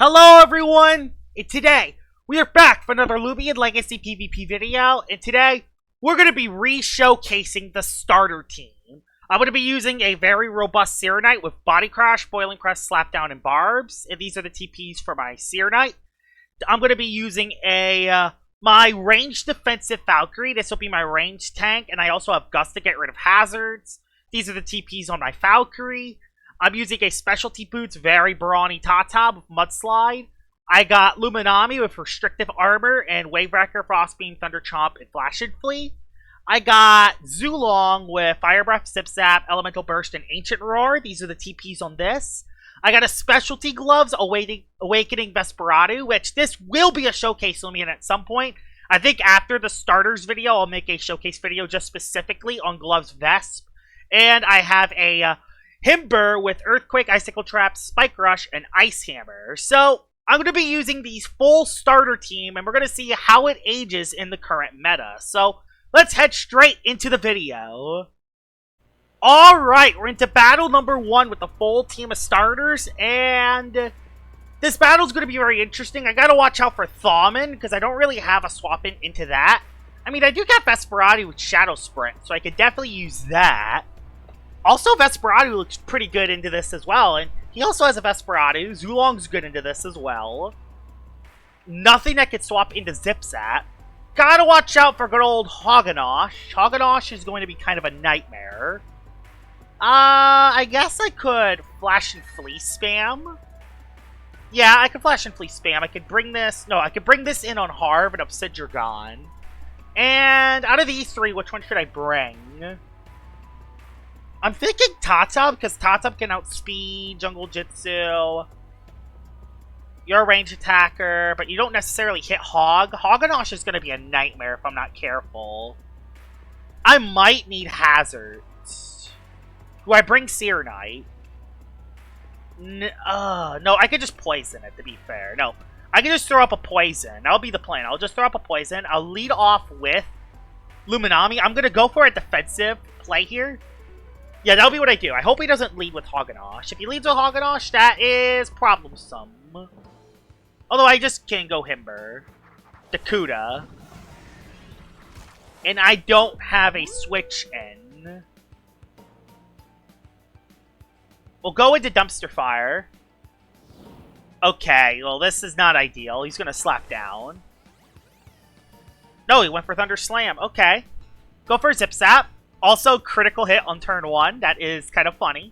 Hello everyone! And today, we are back for another Loomian Legacy PvP video, and today, we're going to be re-showcasing the starter team. I'm going to be using a very robust Seer Knight with Body Crash, Boiling Crest, Slapdown, and Barbs, and these are the TPs for my Seer Knight. I'm going to be using my ranged defensive Valkyrie. This will be my ranged tank, and I also have Gust to get rid of hazards. These are the TPs on my Valkyrie. I'm using a specialty boots, very brawny Tata with Mudslide. I got Luminami with restrictive armor and Wavewrecker, Frostbeam, Thunder Chomp, and Flash and Flee. I got Zulong with Fire Breath, Zip Zap, Elemental Burst, and Ancient Roar. These are the TPs on this. I got a specialty gloves, Awakening Vesperado, which this will be a showcase Lumian at some point. I think after the starters video, I'll make a showcase video just specifically on gloves Vesp. And I have a Himber with Earthquake, Icicle Trap, Spike Rush, and Ice Hammer. So, I'm going to be using these full starter team, and we're going to see how it ages in the current meta. So, let's head straight into the video. Alright, we're into battle number 1 with the full team of starters, and this battle is going to be very interesting. I got to watch out for Thawmin, because I don't really have a swap into that. I mean, I do got Vesperati with Shadow Sprint, so I could definitely use that. Also, Vesperado looks pretty good into this as well, and he also has a Vesperado. Zulong's good into this as well. Nothing that could swap into Zip Zap. Gotta watch out for good old Hogganosh. Hogganosh is going to be kind of a nightmare. I guess I could Flash and Flee spam. Yeah, I could Flash and Flee spam. I could bring this... No, I could bring this in on Harv and Obsidian. And out of these three, which one should I bring? I'm thinking Tata, because Tata can outspeed Jungle Jitsu. You're a range attacker, but you don't necessarily hit Hog. Hogganosh is going to be a nightmare if I'm not careful. I might need hazards. Do I bring Seer Knight? No, I could just poison it, to be fair. No, I can just throw up a poison. That'll be the plan. I'll just throw up a poison. I'll lead off with Luminami. I'm going to go for a defensive play here. Yeah, that'll be what I do. I hope he doesn't lead with Hogganosh. If he leads with Hogganosh, that is problemsome. Although I just can go Himber. Dakuda. And I don't have a switch in. We'll go into Dumpster Fire. Okay, well this is not ideal. He's gonna slap down. No, he went for Thunder Slam. Okay. Go for Zip Zap. Also, critical hit on turn 1. That is kind of funny.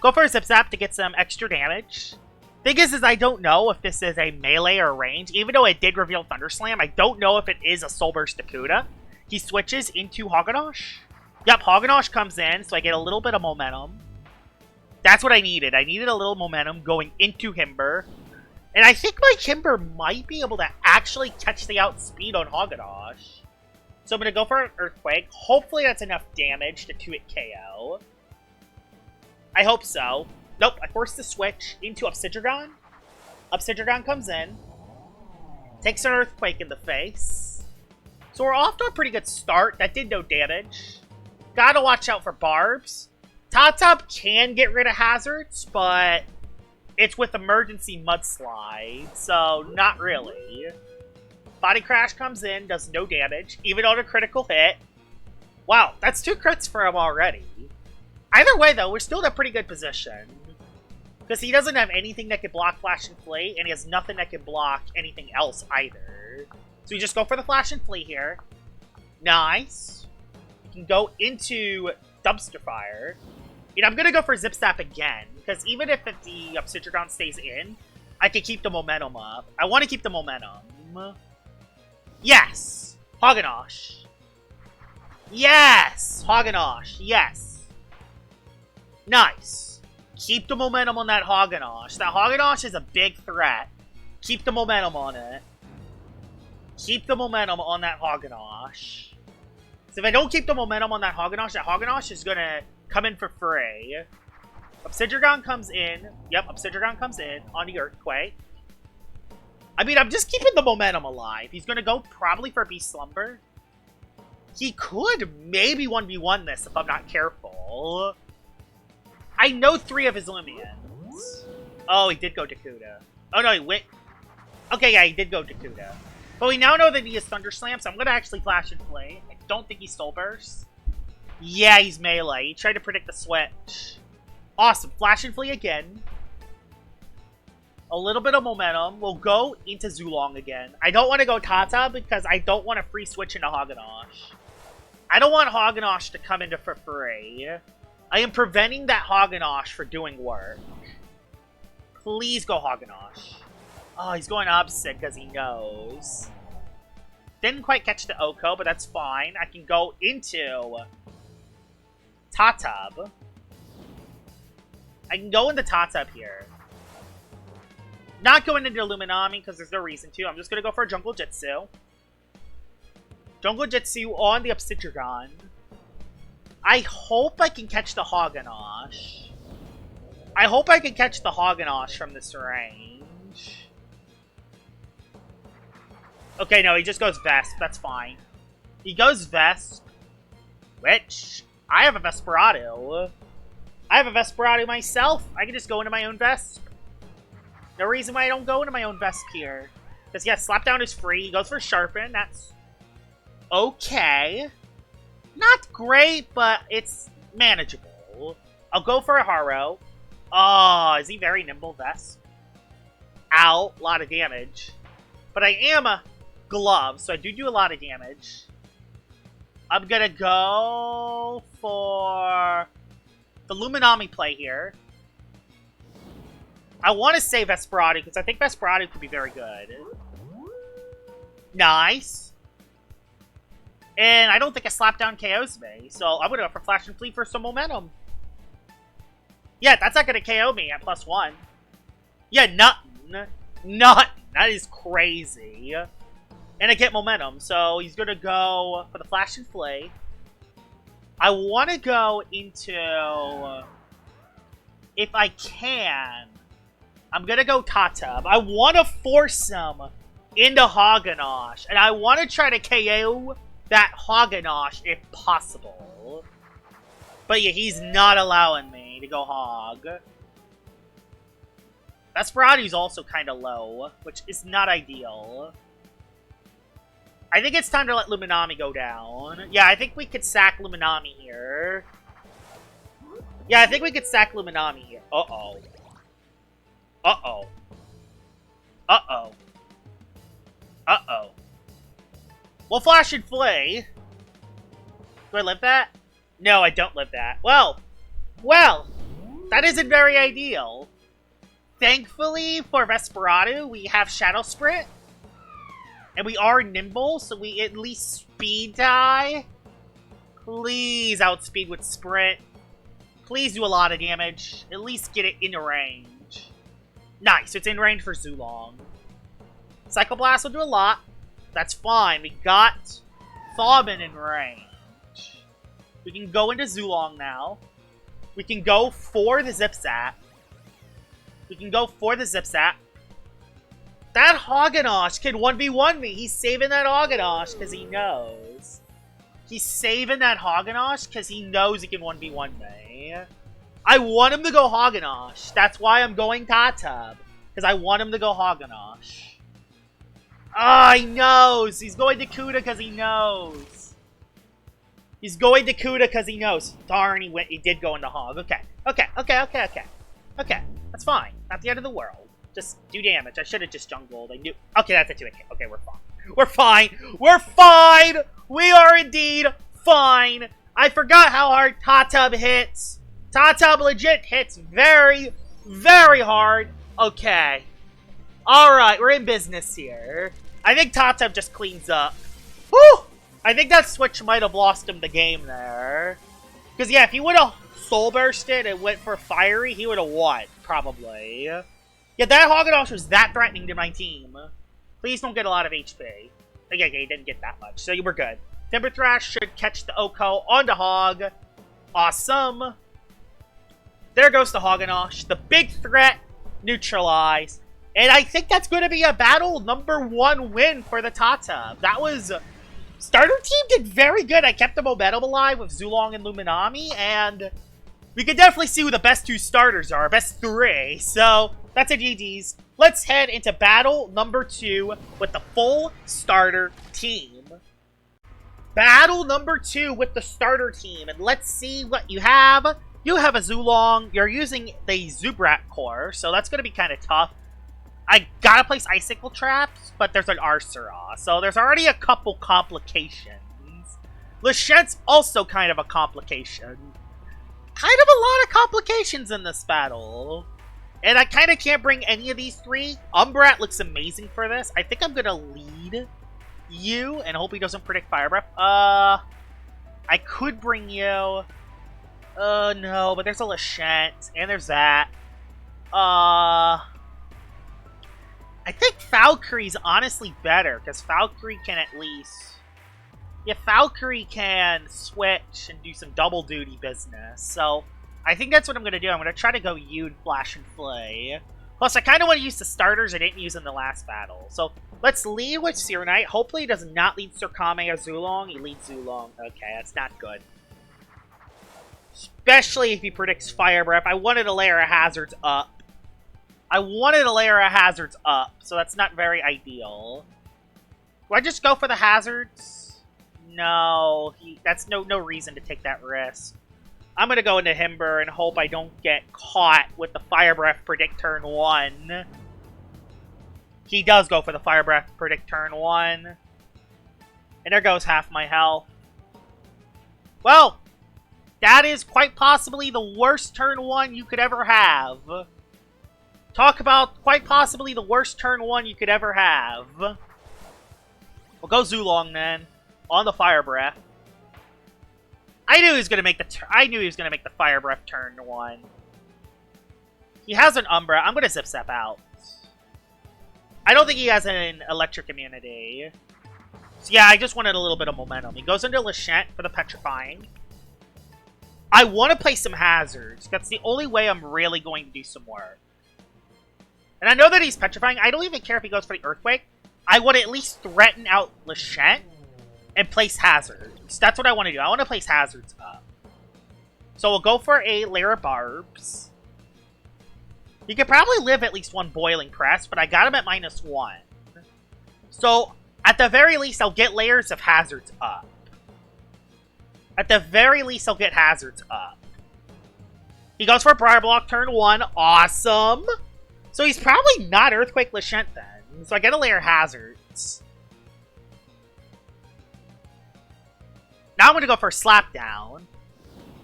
Go for a Zip Zap to get some extra damage. Thing is I don't know if this is a melee or range. Even though it did reveal Thunder Slam, I don't know if it is a Soul Burst Dakuda. He switches into Hogganosh. Yep, Hogganosh comes in, so I get a little bit of momentum. That's what I needed. I needed a little momentum going into Himber. And I think my Himber might be able to actually catch the outspeed on Hogganosh. So I'm going to go for an Earthquake. Hopefully that's enough damage to 2-hit KO. I hope so. Nope, I forced the switch into Obsidian. Obsidian comes in. Takes an Earthquake in the face. So we're off to a pretty good start. That did no damage. Gotta watch out for Barbs. Tata can get rid of hazards, but it's with Emergency Mudslide, so not really. Body Crash comes in, does no damage, even on a critical hit. Wow, that's 2 crits for him already. Either way, though, we're still in a pretty good position. Because he doesn't have anything that can block Flash and Flee, and he has nothing that can block anything else either. So we just go for the Flash and Flee here. Nice. We can go into Dumpster Fire. And I'm going to go for Zip Zap again, because even if the Obsidian stays in, I can keep the momentum up. I want to keep the momentum. Yes! Hogganosh. Yes! Hogganosh. Yes. Nice. Keep the momentum on that Hogganosh. That Hogganosh is a big threat. Keep the momentum on it. Keep the momentum on that Hogganosh. So if I don't keep the momentum on that Hogganosh is going to come in for free. Obsidian comes in. Yep, Obsidian comes in on the Earthquake. I mean, I'm just keeping the momentum alive. He's going to go probably for Beast Slumber. He could maybe 1v1 this if I'm not careful. I know 3 of his Loomians. Oh, he did go Dakuda. Oh, no, he went... Okay, yeah, he did go Dakuda. But we now know that he has Thunder Slam, so I'm going to actually Flash and Flame. I don't think he's Soul Burst. Yeah, he's melee. He tried to predict the switch. Awesome. Flash and Flee again. A little bit of momentum. We'll go into Zulong again. I don't want to go Tata because I don't want to free switch into Hagenosh. I don't want Hagenosh to come into for free. I am preventing that Hagenosh for doing work. Please go Hagenosh. Oh, he's going opposite because he knows. Didn't quite catch the Oko, but that's fine. I can go into Tatab. I can go into Tatab here. Not going into Luminami because there's no reason to. I'm just going to go for a Jungle Jitsu. Jungle Jitsu on the Obsidian. I hope I can catch the Hagenosh. I hope I can catch the Hagenosh from this range. Okay, no, he just goes Vesp. That's fine. He goes Vesp, which I have a Vesperado. I have a Vesperado myself. I can just go into my own Vesp. No reason why I don't go into my own Vesp here. Because, yeah, Slapdown is free. He goes for Sharpen. That's okay. Not great, but it's manageable. I'll go for a Haro. Oh, is he very nimble, Vesp? Ow, a lot of damage. But I am a glove, so I do a lot of damage. I'm gonna go for the Luminami play here. I want to say Vesperado, because I think Vesperado could be very good. Nice. And I don't think a Slapdown KOs me, so I'm going to go for Flash and Flee for some momentum. Yeah, that's not going to KO me at +1. Yeah, nothing. Nothing. That is crazy. And I get momentum, so he's going to go for the Flash and Flee. I want to go into... If I can... I'm going to go Tatab. I want to force him into Hagenosh. And I want to try to KO that Hagenosh if possible. But yeah, he's not allowing me to go Hog. Vesperado's also kind of low, which is not ideal. I think it's time to let Luminami go down. Yeah, I think we could sack Luminami here. Yeah, I think we could sack Luminami here. Uh-oh. Uh-oh. Uh-oh. Uh-oh. Well, Flash and Flay. Do I live that? No, I don't live that. Well, that isn't very ideal. Thankfully, for Vesperado, we have Shadow Sprint. And we are nimble, so we at least speed die. Please outspeed with Sprint. Please do a lot of damage. At least get it into range. Nice, it's in range for Zulong. Psycho Blast will do a lot. That's fine. We got Thawbin in range. We can go into Zulong now. We can go for the Zipzap. We can go for the Zipzap. That Hagenosh can 1v1 me. He's saving that Hagenosh because he knows. He's saving that Hagenosh because he knows he can 1v1 me. I want him to go Hagenosh. That's why I'm going Tatab. Because I want him to go Hagenosh. Ah, he knows. He's going to Kuda because he knows. He's going to Kuda because he knows. Darn, he did go into Hog. Okay. Okay. That's fine. Not the end of the world. Just do damage. I should have just jungled. I knew. Okay, that's a 2-hit. Okay, we're fine. We're fine. We're fine. We are indeed fine. I forgot how hard Tatab hits. Tatab legit hits very, very hard. Okay. Alright, we're in business here. I think Tatab just cleans up. Whew! I think that switch might have lost him the game there. Because, yeah, if he would have Soul Bursted and went for Fiery, he would have won, probably. Yeah, that Hagenosh was that threatening to my team. Please don't get a lot of HP. Okay, he didn't get that much, so we're good. Timber Thrash should catch the Oko onto Hog. Awesome. There goes the Hagenosh. The big threat neutralized. And I think that's going to be a battle #1 win for the Tata. That was... Starter team did very good. I kept the momentum alive with Zulong and Luminami. And we could definitely see who the best 2 starters are. Best 3. So, that's a GG's. let's head into battle number 2 with the full starter team. Battle number 2 with the starter team, and let's see what you have. You have a Zulong. You're using the Zubrat core, so that's going to be kind of tough. I gotta place Icicle Traps, but there's an Arceus, so there's already a couple complications. Lachette's also kind of a complication. Kind of a lot of complications in this battle. And I kind of can't bring any of these 3. Umbrat looks amazing for this. I think I'm going to lead you and hope he doesn't predict Fire Breath. I could bring you. No, but there's a Lachette, and there's that. I think Valkyrie's honestly better, because Valkyrie can at least... Yeah, Valkyrie can switch and do some double duty business, so I think that's what I'm going to do. I'm going to try to go you and Flash and Flay. Plus, I kind of want to use the starters I didn't use in the last battle. So, let's lead with Serenite. Hopefully, he does not lead Surkame or Zulong. He leads Zulong. Okay, that's not good. Especially if he predicts Fire Breath. I wanted to layer a hazards up. So that's not very ideal. Do I just go for the hazards? No, that's no reason to take that risk. I'm going to go into Himber and hope I don't get caught with the Fire Breath predict turn 1. He does go for the Fire Breath predict turn 1. And there goes half my health. Well, that is quite possibly the worst turn 1 you could ever have. Talk about quite possibly the worst turn 1 you could ever have. We'll go Zulong then. On the Fire Breath. I knew he was gonna make the Fire Breath turn 1. He has an Umbra. I'm gonna Zip Zap out. I don't think he has an electric immunity. So yeah, I just wanted a little bit of momentum. He goes into Lachette for the Petrifying. I want to play some hazards. That's the only way I'm really going to do some work. And I know that he's Petrifying. I don't even care if he goes for the Earthquake. I want to at least threaten out Lachette and place hazards. That's what I want to do. I want to place hazards up. So we'll go for a layer of barbs. He could probably live at least 1 Boiling Press, but I got him at -1. So, at the very least, I'll get layers of hazards up. At the very least, I'll get hazards up. He goes for a Briar Block turn 1. Awesome! So he's probably not Earthquake Lachette then. So I get a layer hazards. Now I'm going to go for a Slapdown.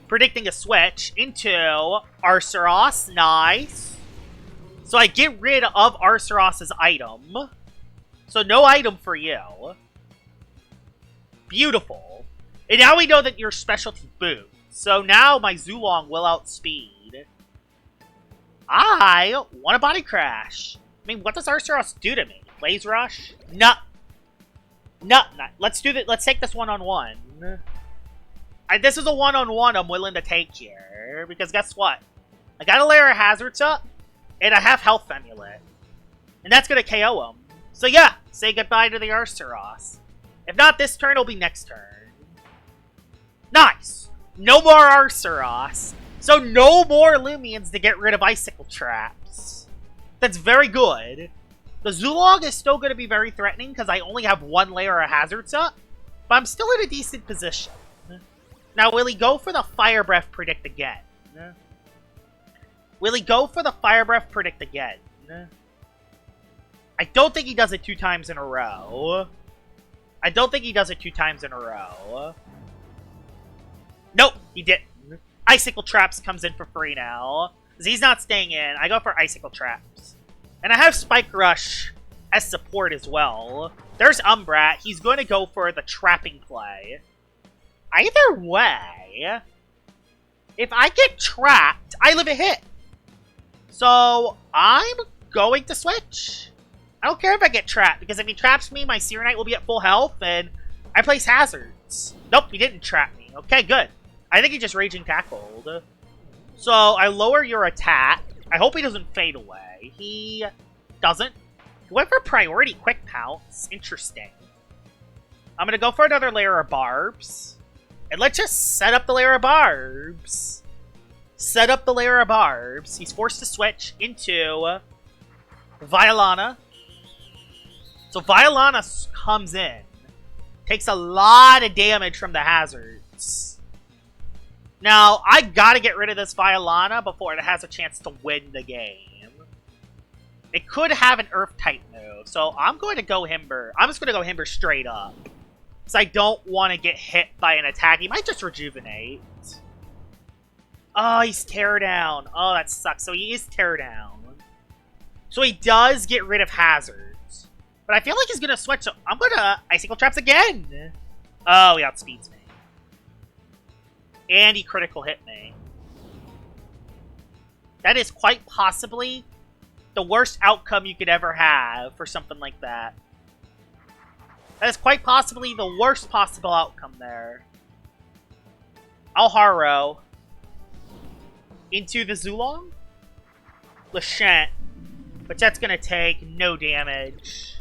Predicting a switch into Arceus. Nice. So I get rid of Arceus' item. So no item for you. Beautiful. And now we know that your specialty boots. So now my Zulong will outspeed. I want a Body Crash. I mean, what does Arceus do to me? Blaze Rush? No. No. Let's do that. Let's take this one-on-one. This is a one-on-one I'm willing to take here. Because guess what? I got a layer of hazards up. And I have Health Amulet. And that's going to KO him. So yeah, say goodbye to the Arceus. If not this turn, it'll be next turn. Nice! No more Arceus. So no more Loomians to get rid of Icicle Traps. That's very good. The Zulong is still going to be very threatening because I only have 1 layer of hazards up. But I'm still in a decent position. Now, will he go for the Fire Breath predict again? Will he go for the Fire Breath predict again? I don't think he does it 2 times in a row. I don't think he does it 2 times in a row. Nope, he didn't. Icicle Traps comes in for free now. Because he's not staying in. I go for Icicle Traps. And I have Spike Rush as support as well. There's Umbrat. He's going to go for the trapping play. Either way, if I get trapped, I live a hit. So, I'm going to switch. I don't care if I get trapped, because if he traps me, my Serenite will be at full health, and I place hazards. Nope, he didn't trap me. Okay, good. I think he just Raging Tackled. So, I lower your attack. I hope he doesn't fade away. He doesn't. He went for Priority Quick Pounce. Interesting. I'm going to go for another layer of barbs. And let's just set up the layer of barbs. Set up the layer of barbs. He's forced to switch into Violana. So Violana comes in. Takes a lot of damage from the hazards. Now, I gotta get rid of this Violana before it has a chance to win the game. It could have an Earth-type move, so I'm going to go Himber. I'm just going to go Himber straight up. Because I don't want to get hit by an attack. He might just Rejuvenate. Oh, he's Tear Down. Oh, that sucks. So he is Tear Down. So he does get rid of hazards. But I feel like he's going to switch. So I'm going to Icicle Traps again. Oh, he outspeeds me. And he critical hit me. That is quite possibly the worst outcome you could ever have for something like that. That is quite possibly the worst possible outcome there. I'll Haro into the Zulong. Lashent. But that's going to take no damage.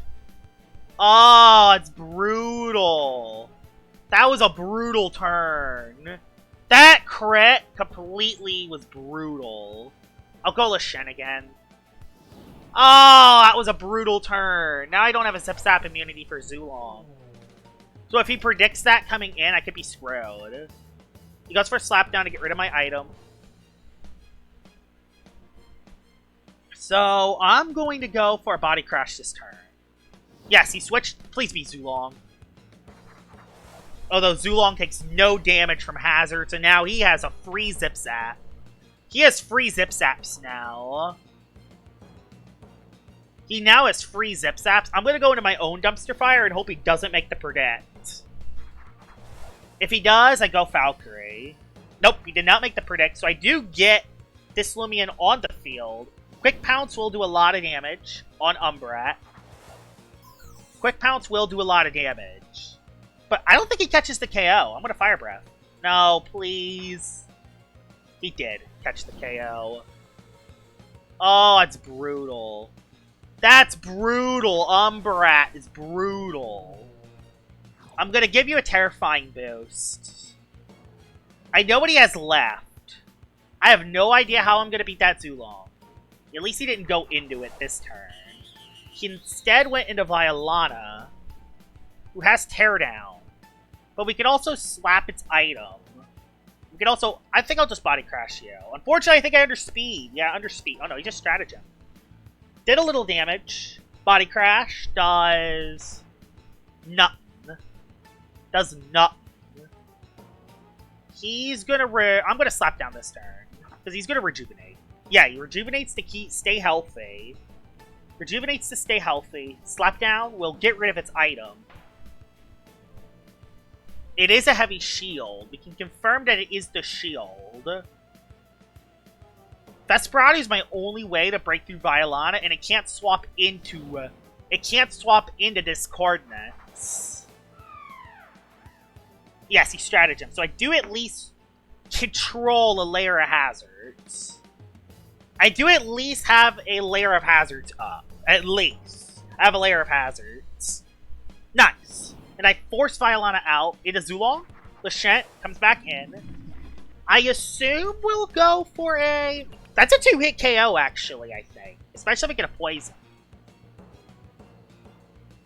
Oh, it's brutal. That was a brutal turn. That crit completely was brutal. I'll go Lashent again. Oh, that was a brutal turn. Now I don't have a Zip-Zap immunity for Zulong. So if he predicts that coming in, I could be screwed. He goes for Slapdown to get rid of my item. So I'm going to go for a Body Crash this turn. Yes, he switched. Please be Zulong. Although Zulong takes no damage from hazards, and now he has a free Zip-Zap. He has free Zip-Zaps now. He now has free Zip-Zaps. I'm going to go into my own Dumpster Fire and hope he doesn't make the predict. If he does, I go Valkyrie. Nope, he did not make the predict, so I do get this Loomian on the field. Quick Pounce will do a lot of damage on Umbrat. Quick Pounce will do a lot of damage. But I don't think he catches the KO. I'm going to Fire Breath. No, please. He did catch the KO. Oh, it's brutal. That's brutal. Umbrat is brutal. I'm going to give you a Terrifying boost. I know what he has left. I have no idea how I'm going to beat that Zulong. At least he didn't go into it this turn. He instead went into Violana, who has Teardown. But we can also slap its item. We can also... I think I'll just Body Crash you. Unfortunately, I think I underspeed. Yeah, underspeed. Oh no, he just Stratagem. Did a little damage. Body Crash does nothing. Does nothing. He's gonna I'm gonna slap down this turn. Because he's gonna rejuvenate. Yeah, he rejuvenates to stay healthy. Rejuvenates to stay healthy. Slap down will get rid of its item. It is a heavy shield. We can confirm that it is the shield. Vesperati is my only way to break through Violana, and it can't swap into this coordinates. Yes, he stratagem. So I do at least control a layer of hazards. I do at least have a layer of hazards up. At least. I have a layer of hazards. Nice. And I force Violana out into Zulong. Lashent comes back in. I assume we'll go for a... That's a 2-hit KO, actually, I think. Especially if we get a poison.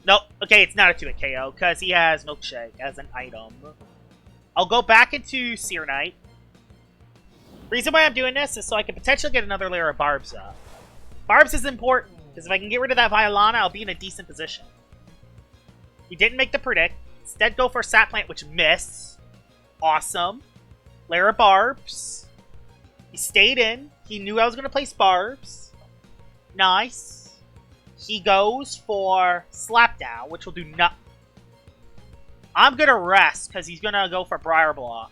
Nope. Okay, it's not a 2-hit KO, because he has Milkshake as an item. I'll go back into Seer Knight. Reason why I'm doing this is so I can potentially get another layer of Barbs up. Barbs is important, because if I can get rid of that Violana, I'll be in a decent position. He didn't make the predict. Instead, go for Sap Plant, which missed. Awesome. Layer of Barbs. He stayed in. He knew I was going to place Barbs. Nice. He goes for Slapdown, which will do nothing. I'm going to rest, because he's going to go for Briar Block.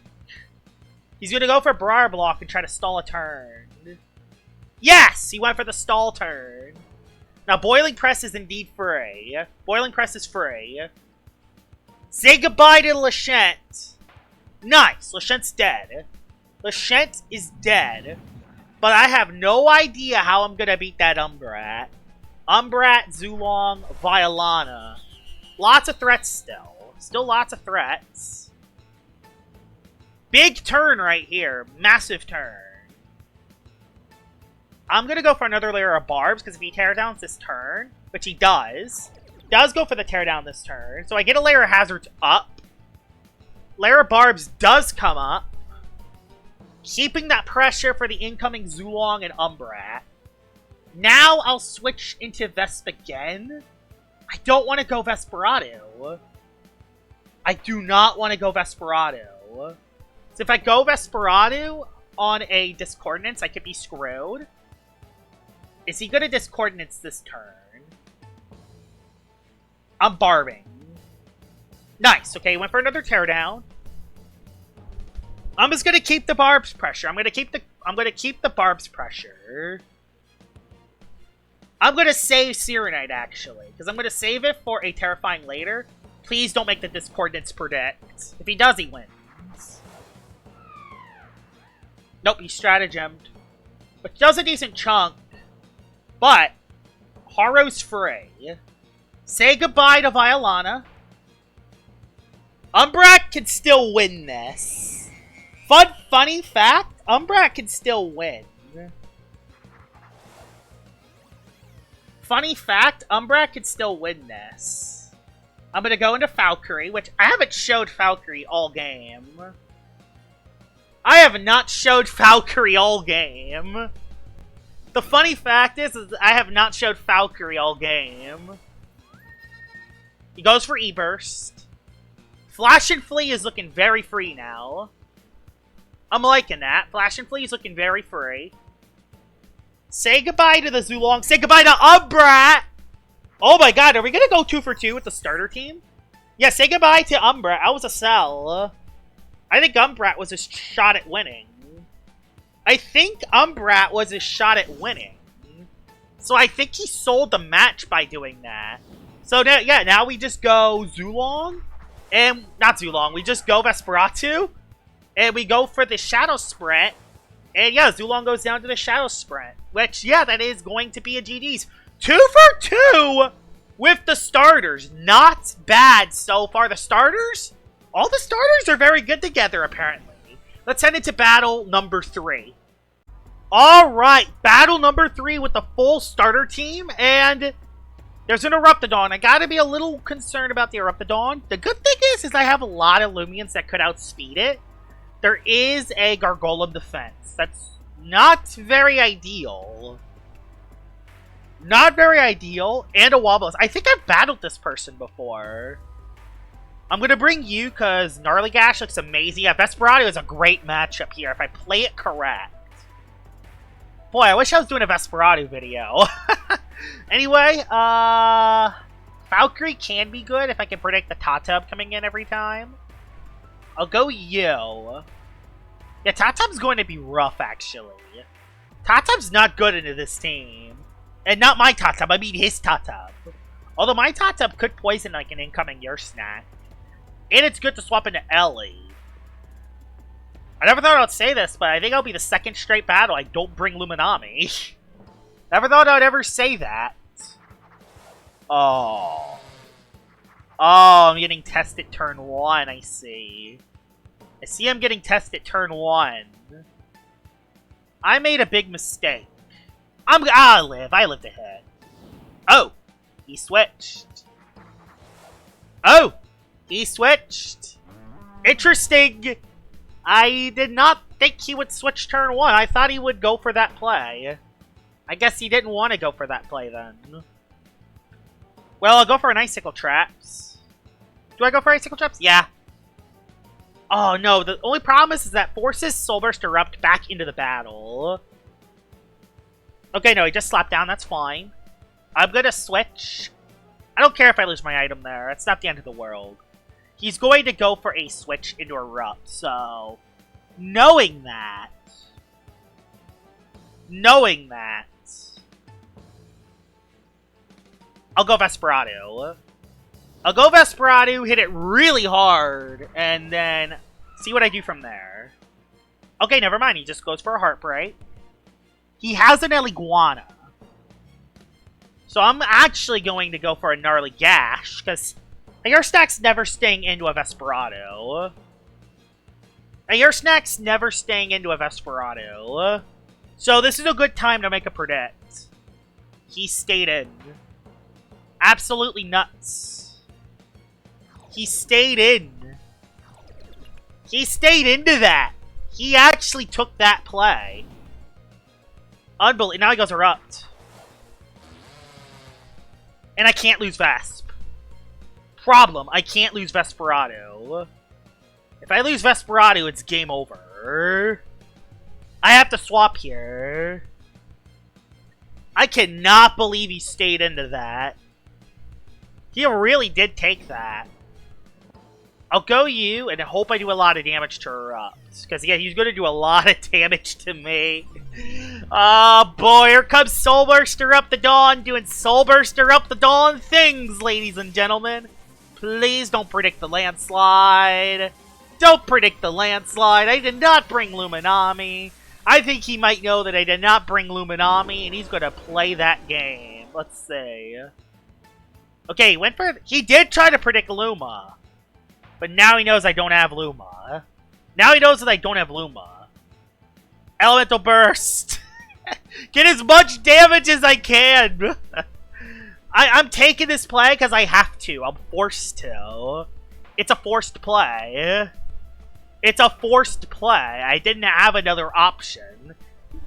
He's going to go for Briar Block and try to stall a turn. Yes! He went for the stall turn. Now, Boiling Press is indeed free. Boiling Press is free. Say goodbye to Lashent. Nice. Lashent's dead. Lashent is dead. But I have no idea how I'm going to beat that Umbrat. Umbrat, Zulong, Violana. Lots of threats still. Still lots of threats. Big turn right here. Massive turn. I'm going to go for another layer of barbs, because if he teardowns this turn, which he does go for the teardown this turn. So I get a layer of hazards up. Layer of barbs does come up, keeping that pressure for the incoming Zulong and Umbrat. Now I'll switch into Vesp again. I don't want to go Vesperado. I do not want to go Vesperado. So if I go Vesperado on a Discordance, I could be screwed. Is he going to Discordance this turn? I'm barbing. Nice. Okay, went for another teardown. I'm just gonna keep the barbs pressure. I'm gonna keep the barbs pressure. I'm gonna save Serenite actually, because I'm gonna save it for a terrifying later. Please don't make the Discordance predict. If he does, he wins. Nope, he stratagemed, which does a decent chunk. But Haro's free. Say goodbye to Violana. Umbrat can still win this. Funny fact, Umbrat can still win. Funny fact, Umbrat can still win this. I'm gonna go into Valkyrie, which I haven't showed Valkyrie all game. I have not showed Valkyrie all game. The funny fact is I have not showed Valkyrie all game. He goes for E-Burst. Flash and Flee is looking very free now. I'm liking that. Flash and Flee is looking very free. Say goodbye to the Zulong. Say goodbye to Umbrat! Oh my god, are we gonna go 2 for 2 with the starter team? Yeah, say goodbye to Umbrat. That was a sell. I think Umbrat was a shot at winning. So I think he sold the match by doing that. So now, yeah, now we just go Zulong. And, not Zulong, we just go Vesperatu. And we go for the Shadow Sprint. And yeah, Zulong goes down to the Shadow Sprint. Which, yeah, that is going to be a GG's. 2 for 2 with the starters. Not bad so far. The starters? All the starters are very good together, apparently. Let's head into battle number 3. Alright, battle number 3 with the full starter team. And there's an Eruptodon. I gotta be a little concerned about the Eruptodon. The good thing is I have a lot of Loomians that could outspeed it. There is a Gargolem defense. That's not very ideal. Not very ideal. And a Wobbles. I think I've battled this person before. I'm going to bring you because Gnarly Gash looks amazing. Yeah, Vesperado is a great matchup here if I play it correct. Boy, I wish I was doing a Vesperado video. Anyway, Valkyrie can be good if I can predict the Tatub coming in every time. I'll go you. Yeah, Tatub's going to be rough, actually. Tatub's not good into this team. And not my Tatub, I mean his Tatub. Although my Tatub could poison like an incoming Your Snack. And it's good to swap into Ellie. I never thought I'd say this, but I think I'll be the second straight battle I don't bring Luminami. Never thought I'd ever say that. Oh. Oh, I'm getting tested turn 1, I see. I see I'm getting tested turn 1. I made a big mistake. I lived ahead. Oh, he switched. Oh, he switched. Interesting. I did not think he would switch turn 1. I thought he would go for that play. I guess he didn't want to go for that play then. Well, I'll go for an Icicle Traps. Do I go for Icicle Traps? Yeah. Oh no, the only problem is that forces Soul Burst Erupt back into the battle. Okay, no, he just slapped down, that's fine. I'm gonna switch. I don't care if I lose my item there, it's not the end of the world. He's going to go for a switch into Erupt, so... Knowing that... I'll go Vesperado. I'll go Vesperado, hit it really hard, and then see what I do from there. Okay, never mind. He just goes for a Heartbreak. He has an Eliguana. So I'm actually going to go for a Gnarly Gash, because Air Snack's never staying into a Vesperado. Air Snack's never staying into a Vesperado. So this is a good time to make a predict. He stayed in. Absolutely nuts. He stayed in. He stayed into that. He actually took that play. Unbelievable. Now he goes Erupt. And I can't lose Vesp. Problem, I can't lose Vesperado. If I lose Vesperado, it's game over. I have to swap here. I cannot believe he stayed into that. He really did take that. I'll go you and hope I do a lot of damage to Erupt. Because, yeah, he's going to do a lot of damage to me. Oh, boy. Here comes Soulburster Up the Dawn doing Soulburster Up the Dawn things, ladies and gentlemen. Please don't predict the landslide. Don't predict the landslide. I did not bring Luminami. I think he might know that I did not bring Luminami, and he's going to play that game. Let's see. Okay, he went for... He did try to predict Luma. But now he knows I don't have Luma. Now he knows that I don't have Luma. Elemental Burst. Get as much damage as I can. I'm taking this play because I have to. I'm forced to. It's a forced play. It's a forced play. I didn't have another option.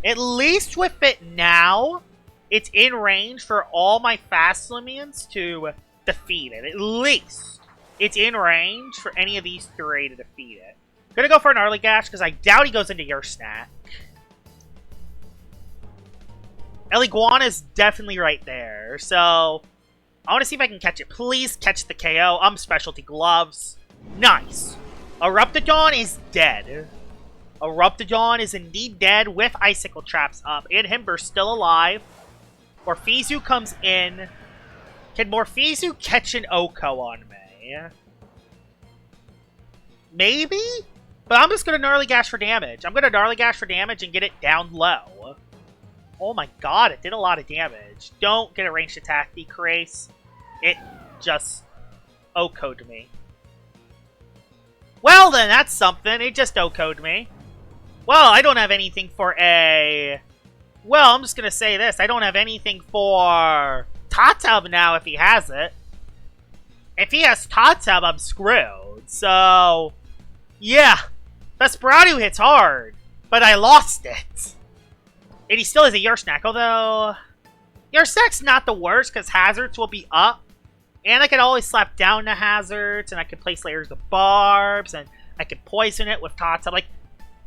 At least with it now, it's in range for all my fast Loomians to defeat it. At least. It's in range for any of these three to defeat it. Gonna go for an early gash because I doubt he goes into your snack. Eliguana's definitely right there. So, I want to see if I can catch it. Please catch the KO. Specialty gloves. Nice. Eruptodon is dead. Eruptodon is indeed dead with Icicle Traps up. And Himber's still alive. Morphezu comes in. Can Morphezu catch an Oko on me? Maybe? But I'm just going to Gnarly Gash for damage. I'm going to Gnarly Gash for damage and get it down low. Oh my god, it did a lot of damage. Don't get a ranged attack, Decrease. It just OHKO'd me. Well then, that's something. It just OHKO'd me. Well, I don't have anything for a... Well, I'm just going to say this. I don't have anything for Tatub now if he has it. If he has Tatub, I'm screwed. So, yeah. Vesperado hits hard, but I lost it. And he still has a Yersnack, although... Yersnack's not the worst, because Hazards will be up. And I could always slap down the Hazards, and I could place Layers of Barbs, and I could poison it with Tatub. Like,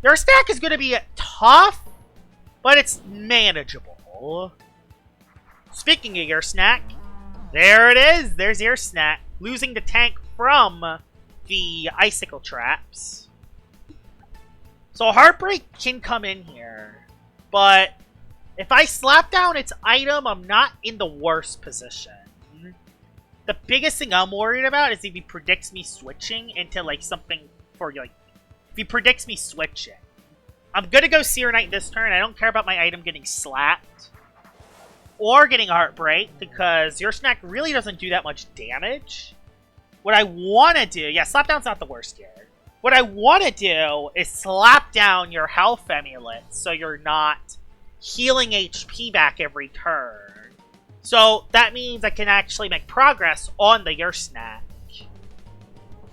Yersnack is going to be tough, but it's manageable. Speaking of Yersnack, there it is. There's Yersnack. Losing the tank from the Icicle Traps. So Heartbreak can come in here. But if I slap down its item, I'm not in the worst position. The biggest thing I'm worried about is if he predicts me switching into like something for like... If he predicts me switching. I'm going to go Seer Knight this turn. I don't care about my item getting slapped. Or getting Heartbreak, because your snack really doesn't do that much damage. What I want to do... Yeah, Slapdown's not the worst here. What I want to do is slap down your health amulet, so you're not healing HP back every turn. So that means I can actually make progress on the Your Snack. So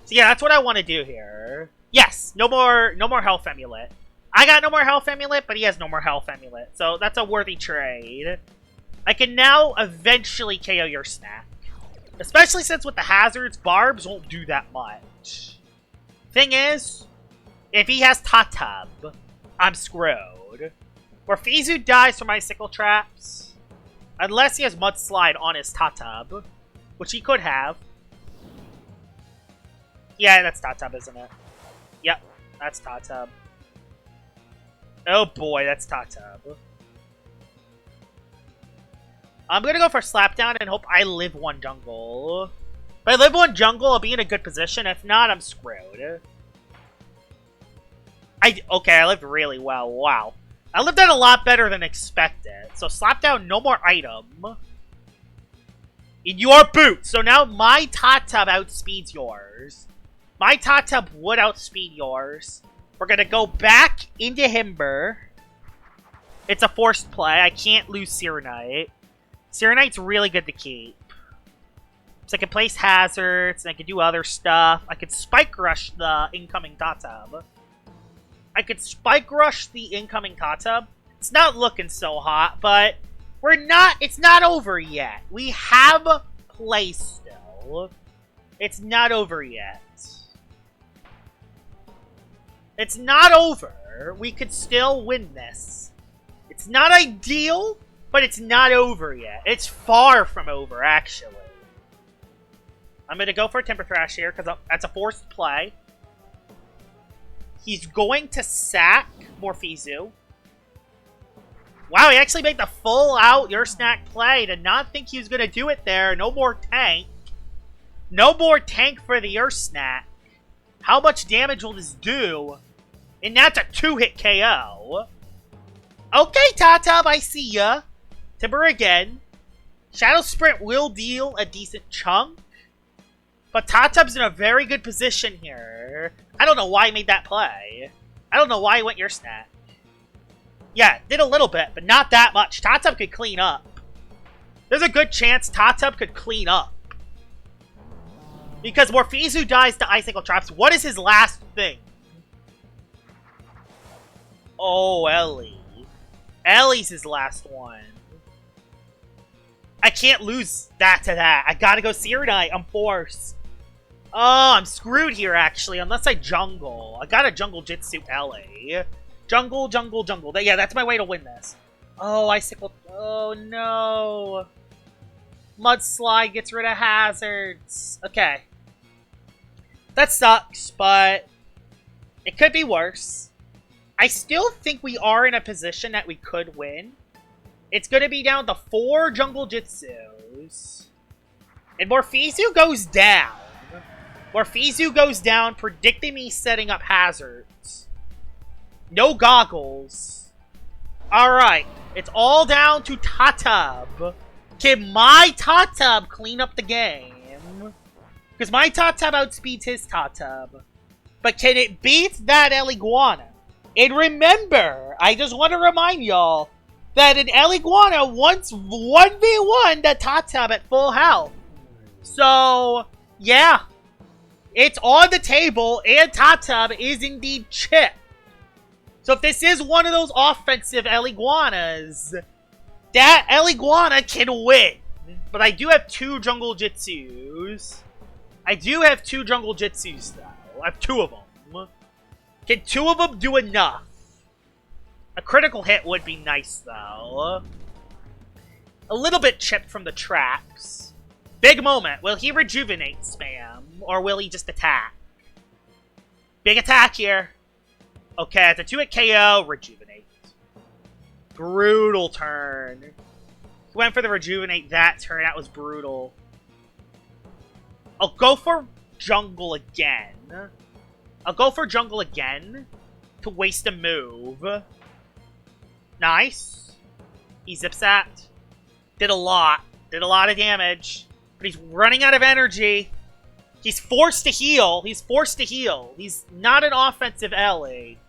yeah, that's what I want to do here. Yes, no more health amulet. I got no more health amulet, but he has no more health amulet. So that's a worthy trade. I can now eventually KO your snack. Especially since with the hazards, barbs won't do that much. Thing is, if he has Tatub, I'm screwed. Morphezu dies from Icicle Traps. Unless he has Mudslide on his Tatub. Which he could have. Yeah, that's Tatub, isn't it? Yep, that's Tatub. Oh boy, that's Tatub. I'm gonna go for Slapdown and hope I live one jungle. If I live one jungle, I'll be in a good position. If not, I'm screwed. Okay, I lived really well. Wow. I lived that a lot better than expected. So Slapdown, no more item. In your boot. So now my Tatub outspeeds yours. My Tatub would outspeed yours. We're gonna go back into Himber. It's a forced play. I can't lose Serenite. Serenite's really good to keep. So I can place hazards, and I can do other stuff. I could Spike Rush the incoming Tatab. It's not looking so hot, but it's not over yet. We have play still. It's not over yet. It's not over. We could still win this. It's not ideal, but it's not over yet. It's far from over, actually. I'm going to go for a Temper Thrash here, because that's a forced play. He's going to sack Morphezu. Wow, he actually made the full-out Your Snack play. Did not think he was going to do it there. No more tank. No more tank for the Your Snack. How much damage will this do? And that's a 2-hit KO. Okay, Tatab, I see ya. Timber again. Shadow Sprint will deal a decent chunk. But Tatab's in a very good position here. I don't know why he made that play. I don't know why he went Your Snack. Yeah, did a little bit, but not that much. Tatab could clean up. There's a good chance Tatab could clean up. Because Morphezu dies to Icicle Traps. What is his last thing? Oh, Ellie. Ellie's his last one. I can't lose that to that. I gotta go Serenite. I'm forced. Oh, I'm screwed here, actually, unless I jungle. I gotta jungle Jitsu Ellie. Jungle, jungle, jungle. Yeah, that's my way to win this. Oh, Icicle. Oh, no. Mudslide gets rid of hazards. Okay. That sucks, but it could be worse. I still think we are in a position that we could win. It's going to be down to 4 Jungle Jitsus. And Morphezu goes down. Morphezu goes down, predicting me setting up hazards. No goggles. Alright. It's all down to Tatab. Can my Tatab clean up the game? Because my Tatab outspeeds his Tatab. But can it beat that Eliguana? And remember, I just want to remind y'all that an Eliguana once 1v1 the Tatab at full health. So, yeah. It's on the table, and Tatab is indeed chipped. So if this is one of those offensive Eliguanas, that Eliguana can win. But I do have 2 Jungle Jitsus. I do have 2 Jungle Jitsus, though. I have 2 of them. Can 2 of them do enough? A critical hit would be nice, though. A little bit chipped from the traps. Big moment. Will he rejuvenate spam? Or will he just attack? Big attack here. Okay, it's a 2-hit KO. Rejuvenate. Brutal turn. He went for the rejuvenate that turn. That was brutal. I'll go for jungle again. I'll go for jungle again to waste a move. Nice. He zips that. Did a lot. Did a lot of damage. But he's running out of energy. He's forced to heal. He's forced to heal. He's not an offensive Ellie.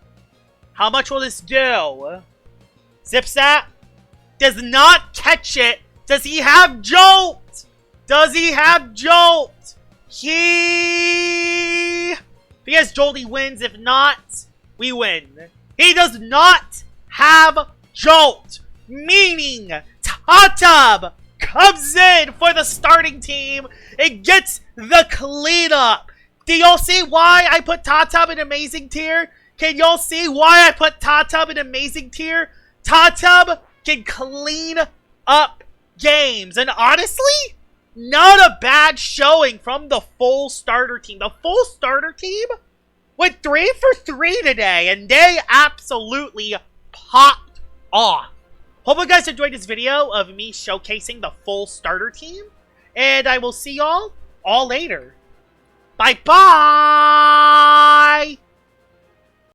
How much will this do? Zips that. Does not catch it. Does he have Jolt? Does he have Jolt? If he has Jolt, he wins. If not, we win. He does not have Jolt. Meaning, Tatab comes in for the starting team and gets the cleanup. Do y'all see why I put Tatab in amazing tier? Can y'all see why I put Tatab in amazing tier? Tatab can clean up games. And honestly, not a bad showing from the full starter team. The full starter team went 3 for 3 today, and they absolutely popped off. Hope you guys enjoyed this video of me showcasing the full starter team, and I will see y'all all later. Bye-bye!